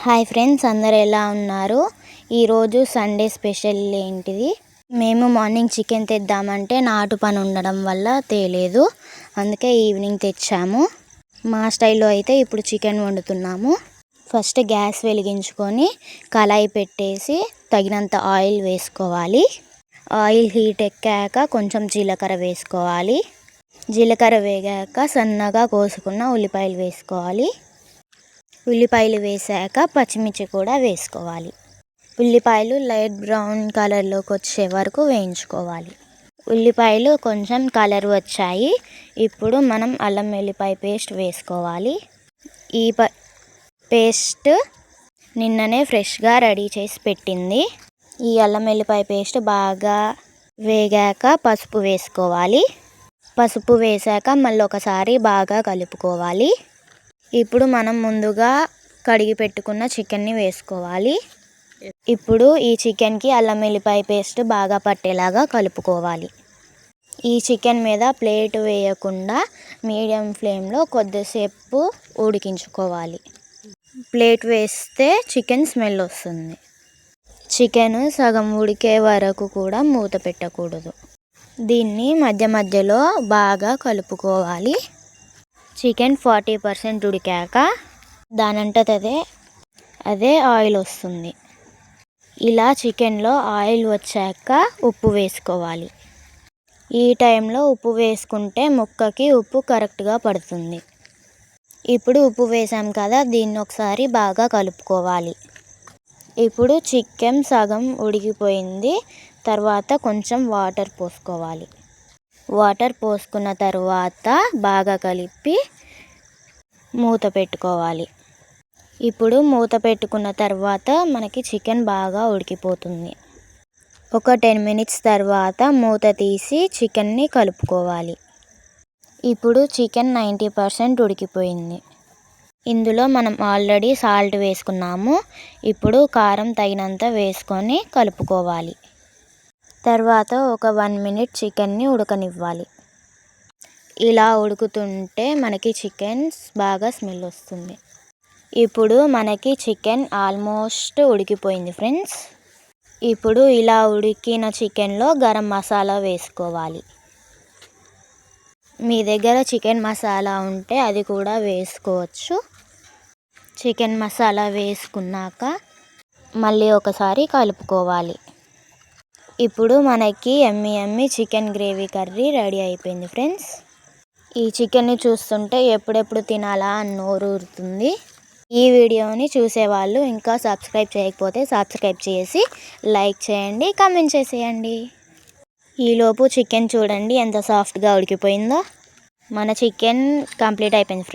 Hi friends, అందరు ఎలా ఉన్నారు? ఈరోజు సండే స్పెషల్ ఏంటిది? మేము మార్నింగ్ చికెన్ తెద్దామంటే నాటు పని ఉండడం వల్ల తేలేదు, అందుకే ఈవినింగ్ తెచ్చాము. మా స్టైల్లో అయితే ఇప్పుడు చికెన్ వండుతున్నాము. ఫస్ట్ గ్యాస్ వెలిగించుకొని కళాయి పెట్టేసి తగినంత ఆయిల్ వేసుకోవాలి. ఆయిల్ హీట్ ఎక్కాక కొంచెం జీలకర్ర వేసుకోవాలి. జీలకర్ర వేగాక సన్నగా కోసుకున్న ఉల్లిపాయలు వేసుకోవాలి. ఉల్లిపాయలు వేసాక పచ్చిమిర్చి కూడా వేసుకోవాలి. ఉల్లిపాయలు లైట్ బ్రౌన్ కలర్లోకి వచ్చే వరకు వేయించుకోవాలి. ఉల్లిపాయలు కొంచెం కలర్ వచ్చాయి. ఇప్పుడు మనం అల్లం వెల్లిపాయ పేస్ట్ వేసుకోవాలి. ఈ పేస్ట్ నిన్ననే ఫ్రెష్గా రెడీ చేసి పెట్టింది. ఈ అల్లం వెల్లిపాయ పేస్ట్ బాగా వేగాక పసుపు వేసుకోవాలి. పసుపు వేసాక మళ్ళీ ఒకసారి బాగా కలుపుకోవాలి. ఇప్పుడు మనం ముందుగా కడిగి పెట్టుకున్న చికెన్ని వేసుకోవాలి. ఇప్పుడు ఈ చికెన్కి అల్లం వెల్లిపాయ పేస్ట్ బాగా పట్టేలాగా కలుపుకోవాలి. ఈ చికెన్ మీద ప్లేట్ వేయకుండా మీడియం ఫ్లేమ్లో కొద్దిసేపు ఉడికించుకోవాలి. ప్లేట్ వేస్తే చికెన్ స్మెల్ వస్తుంది. చికెన్ సగం ఉడికే వరకు కూడా మూత పెట్టకూడదు. దీన్ని మధ్య మధ్యలో బాగా కలుపుకోవాలి. చికెన్ 40% ఉడికాక దానంతట అదే ఆయిల్ వస్తుంది. ఇలా చికెన్లో ఆయిల్ వచ్చాక ఉప్పు వేసుకోవాలి. ఈ టైంలో ఉప్పు వేసుకుంటే ముక్కకి ఉప్పు కరెక్ట్గా పడుతుంది. ఇప్పుడు ఉప్పు వేసాం కదా, దీన్ని ఒకసారి బాగా కలుపుకోవాలి. ఇప్పుడు చికెన్ సగం ఉడికిపోయింది. తర్వాత కొంచెం వాటర్ పోసుకోవాలి. వాటర్ పోసుకున్న తర్వాత బాగా కలిపి మూత పెట్టుకోవాలి. ఇప్పుడు మూత పెట్టుకున్న తర్వాత మనకి చికెన్ బాగా ఉడికిపోతుంది. ఒక 10 minutes తర్వాత మూత తీసి చికెన్ని కలుపుకోవాలి. ఇప్పుడు చికెన్ 90% ఉడికిపోయింది. ఇందులో మనం ఆల్రెడీ సాల్ట్ వేసుకున్నాము. ఇప్పుడు కారం తగినంత వేసుకొని కలుపుకోవాలి. తర్వాత ఒక 1 minute చికెన్ని ఉడకనివ్వాలి. ఇలా ఉడుకుతుంటే మనకి చికెన్ బాగా స్మెల్ వస్తుంది. ఇప్పుడు మనకి చికెన్ ఆల్మోస్ట్ ఉడికిపోయింది ఫ్రెండ్స్. ఇప్పుడు ఇలా ఉడికిన చికెన్లో గరం మసాలా వేసుకోవాలి. మీ దగ్గర చికెన్ మసాలా ఉంటే అది కూడా వేసుకోవచ్చు. చికెన్ మసాలా వేసుకున్నాక మళ్ళీ ఒకసారి కలుపుకోవాలి. ఇప్పుడు మనకి యమ్మీ చికెన్ గ్రేవీ కర్రీ రెడీ అయిపోయింది ఫ్రెండ్స్. ఈ చికెన్ని చూస్తుంటే ఎప్పుడెప్పుడు తినాలా అని నోరు ఊరుతుంది. ఈ వీడియోని చూసేవాళ్ళు ఇంకా సబ్స్క్రైబ్ చేయకపోతే సబ్స్క్రైబ్ చేసి లైక్ చేయండి, కామెంట్ చేసేయండి. ఈలోపు చికెన్ చూడండి ఎంత సాఫ్ట్గా ఉడికిపోయిందో. మన చికెన్ కంప్లీట్ అయిపోయింది ఫ్రెండ్స్.